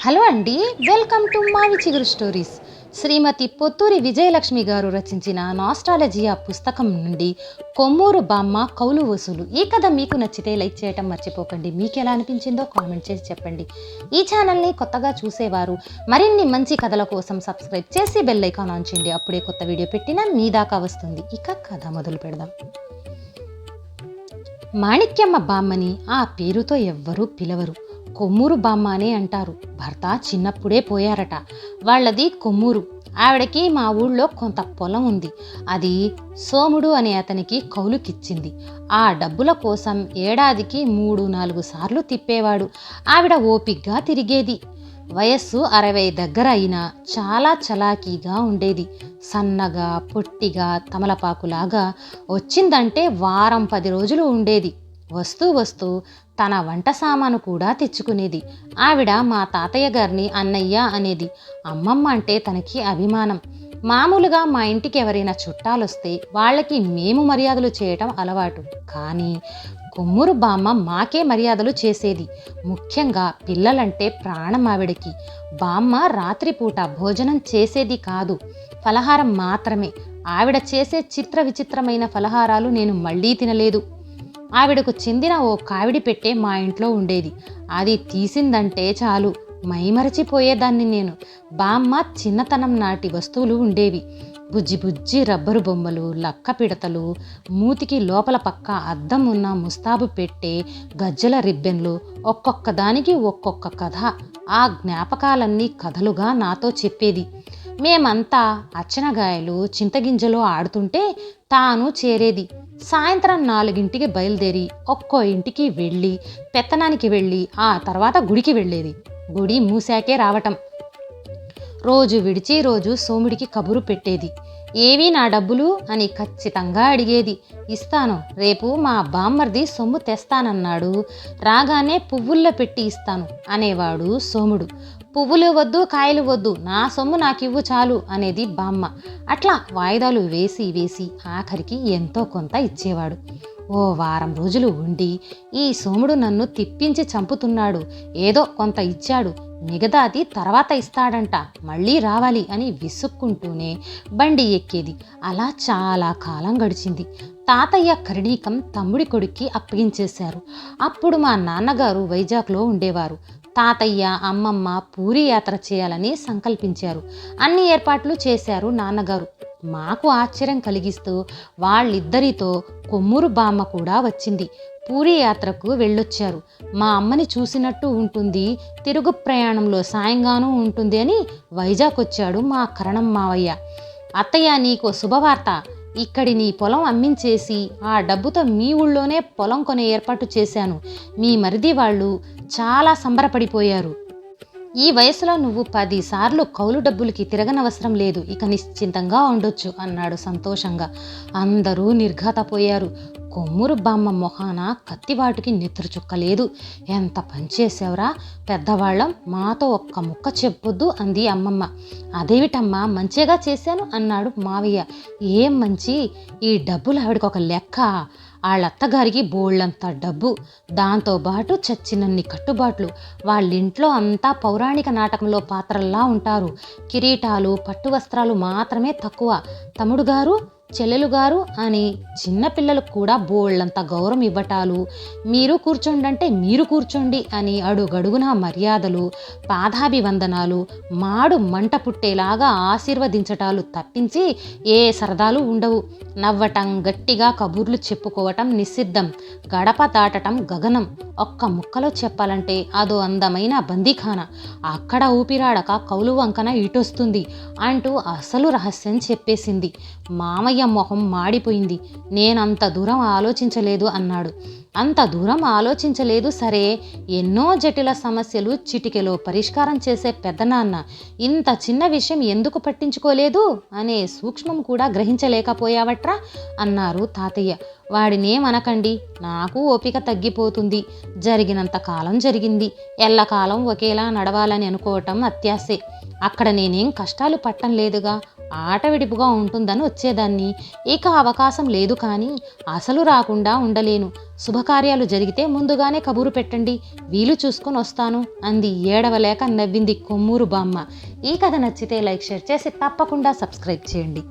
Hello అండి, welcome to మావి చిగురు స్టోరీస్. శ్రీమతి పొత్తూరి విజయలక్ష్మి గారు రచించిన నాస్టాలజియా పుస్తకం నుండి కొమ్మూరు బామ్మ కౌలు వసూలు. ఈ కథ మీకు నచ్చితే లైక్ చేయటం మర్చిపోకండి. మీకు ఎలా అనిపించిందో కామెంట్ చేసి చెప్పండి. ఈ ఛానల్ని కొత్తగా చూసేవారు మరిన్ని మంచి కథల కోసం సబ్స్క్రైబ్ చేసి బెల్ ఐకాన్ ఆన్ చేయండి. అప్పుడే కొత్త వీడియో పెట్టినా మీ దాకా వస్తుంది. ఇక కథ మొదలు పెడదాం. మాణిక్యమ్మ బామ్మని ఆ పేరుతో ఎవ్వరూ పిలవరు. కొమ్మూరు బామ్మ అనే అంటారు. భర్త చిన్నప్పుడే పోయారట. వాళ్ళది కొమ్మూరు. ఆవిడకి మా ఊళ్ళో కొంత పొలం ఉంది. అది సోముడు అనే అతనికి కౌలుకిచ్చింది. ఆ డబ్బుల కోసం ఏడాదికి 3-4 సార్లు తిప్పేవాడు. ఆవిడ ఓపిగ్గా తిరిగేది. వయస్సు 60 దగ్గర అయినా చాలా చలాకీగా ఉండేది. సన్నగా పొట్టిగా తమలపాకులాగా. వచ్చిందంటే వారం 10 రోజులు ఉండేది. వస్తూ వస్తూ తన వంట సామాను కూడా తెచ్చుకునేది. ఆవిడ మా తాతయ్య గారిని అన్నయ్య అనేది. అమ్మమ్మ అంటే తనకి అభిమానం. మామూలుగా మా ఇంటికి ఎవరైనా చుట్టాలొస్తే వాళ్ళకి మేము మర్యాదలు చేయటం అలవాటు. కానీ కొమ్మూరు బామ్మ మాకే మర్యాదలు చేసేది. ముఖ్యంగా పిల్లలంటే ప్రాణం ఆవిడకి. బామ్మ రాత్రిపూట భోజనం చేసేది కాదు, ఫలహారం మాత్రమే. ఆవిడ చేసే చిత్ర విచిత్రమైన ఫలహారాలు నేను మళ్ళీ తినలేదు. ఆవిడకు చెందిన ఓ కావిడి పెట్టే మా ఇంట్లో ఉండేది. అది తీసిందంటే చాలు మైమరచిపోయేదాన్ని నేను. బామ్మ చిన్నతనం నాటి వస్తువులు ఉండేవి. బుజ్జి బుజ్జి రబ్బరు బొమ్మలు, లక్క పిడతలు, మూతికి లోపల పక్క అద్దం ఉన్న ముస్తాబు పెట్టే గజ్జల రిబ్బెన్లు, ఒక్కొక్క దానికి ఒక్కొక్క కథ. ఆ జ్ఞాపకాలన్నీ కథలుగా నాతో చెప్పేది. మేమంతా అచ్చనగాయలు చింతగింజలు ఆడుతుంటే తాను చేరేది. సాయంత్రం 4ంటికి బయలుదేరి ఒక్కో ఇంటికి వెళ్ళి పెత్తనానికి వెళ్ళి ఆ తర్వాత గుడికి వెళ్ళేది. గుడి మూసాకే రావటం. రోజు విడిచి రోజు సోముడికి కబురు పెట్టేది. ఏవి నా డబ్బులు అని ఖచ్చితంగా అడిగేది. ఇస్తాను, రేపు మా బామ్మర్ది సొమ్ము తెస్తానన్నాడు, రాగానే పువ్వుల్లో పెట్టి ఇస్తాను అనేవాడు సోముడు. పువ్వులు వద్దు, కాయలు వద్దు, నా సొమ్ము నాకివ్వు చాలు అనేది బామ్మ. అట్లా వాయిదాలు వేసి వేసి ఆఖరికి ఎంతో కొంత ఇచ్చేవాడు. ఓ వారం రోజులు ఉండి ఈ సోముడు నన్ను తిప్పించి చంపుతున్నాడు, ఏదో కొంత ఇచ్చాడు, మిగతాది తర్వాత ఇస్తాడంట, మళ్ళీ రావాలి అని విసుక్కుంటూనే బండి ఎక్కేది. అలా చాలా కాలం గడిచింది. తాతయ్య కరణీకం తమ్ముడి కొడుక్కి అప్పగించేశారు. అప్పుడు మా నాన్నగారు వైజాగ్లో ఉండేవారు. తాతయ్య అమ్మమ్మ పూరీ యాత్ర చేయాలని సంకల్పించారు. అన్ని ఏర్పాట్లు చేశారు నాన్నగారు. మాకు ఆశ్చర్యం కలిగిస్తూ వాళ్ళిద్దరితో కొమ్మూరు బామ్మ కూడా వచ్చింది. పూరీ యాత్రకు వెళ్ళొచ్చారు. మా అమ్మని చూసినట్టు ఉంటుంది, తిరుగు ప్రయాణంలో సాయంగానూ ఉంటుంది అని వైజాగ్ వచ్చాడు మా కరణం మావయ్య. అత్తయ్య, నీకో శుభవార్త. ఇక్కడి నీ పొలం అమ్మించేసి ఆ డబ్బుతో మీ ఊళ్ళోనే పొలం కొనే ఏర్పాటు చేశాను. మీ మరిది వాళ్ళు చాలా సంబరపడిపోయారు. ఈ వయసులో నువ్వు 10 సార్లు కౌలు డబ్బులకి తిరగనవసరం లేదు, ఇక నిశ్చింతంగా ఉండొచ్చు అన్నాడు సంతోషంగా. అందరూ నిర్ఘాతపోయారు. కొమ్మూరు బామ్మ మొహాన కత్తివాటుకి నెత్తురు చుక్కలేదు. ఎంత పనిచేసావురా పెద్దవాళ్ళం, మాతో ఒక్క ముక్క చెప్పొద్దు అంది అమ్మమ్మ. అదేమిటమ్మా, మంచిగా చేశాను అన్నాడు మావయ్య. ఏం మంచి, ఈ డబ్బులు ఆవిడకి ఒక లెక్క. వాళ్ళత్తగారికి బోళ్ళంత డబ్బు, దాంతోపాటు చచ్చినన్ని కట్టుబాట్లు. వాళ్ళింట్లో అంతా పౌరాణిక నాటకంలో పాత్రల్లా ఉంటారు. కిరీటాలు పట్టు వస్త్రాలు మాత్రమే తక్కువ. తమ్ముడు గారు, చెల్లెలు గారు అని చిన్నపిల్లలకు కూడా బోళ్ళంత గౌరవం ఇవ్వటాలు, మీరు కూర్చోండంటే మీరు కూర్చోండి అని అడుగడుగునా మర్యాదలు, పాదాభివందనాలు, మాడు మంట పుట్టేలాగా ఆశీర్వదించటాలు తప్పించి ఏ సరదాలు ఉండవు. నవ్వటం, గట్టిగా కబుర్లు చెప్పుకోవటం నిషిద్ధం. గడప దాటటం గగనం. ఒక్క ముక్కలో చెప్పాలంటే అదో అందమైన బందీఖానా. అక్కడ ఊపిరాడక కౌలు వంకన ఇటొస్తుంది అంటూ అసలు రహస్యం చెప్పేసింది. మామయ్య మొహం మాడిపోయింది. నేనంత దూరం ఆలోచించలేదు అన్నాడు. అంత దూరం ఆలోచించలేదు సరే, ఎన్నో జటిల సమస్యలు చిటికెలో పరిష్కారం చేసే పెద్దనాన్న ఇంత చిన్న విషయం ఎందుకు పట్టించుకోలేదు అనే సూక్ష్మం కూడా గ్రహించలేకపోయావట్రా అన్నారు తాతయ్య. వాడినేమనకండి, నాకు ఓపిక తగ్గిపోతుంది. జరిగినంత కాలం జరిగింది. ఎల్లకాలం ఒకేలా నడవాలని అనుకోవటం అత్యాసే. అక్కడ నేనేం కష్టాలు పట్టం లేదుగా. ఆట విడిపుగా ఉంటుందని వచ్చేదాన్ని. ఇక అవకాశం లేదు కానీ అసలు రాకుండా ఉండలేను. శుభకార్యాలు జరిగితే ముందుగానే కబురు పెట్టండి, వీలు చూసుకొని వస్తాను అంది ఏడవలేక నవ్వింది కొమ్మూరు బామ్మ. ఈ కథ నచ్చితే లైక్ షేర్ చేసి తప్పకుండా సబ్స్క్రైబ్ చేయండి.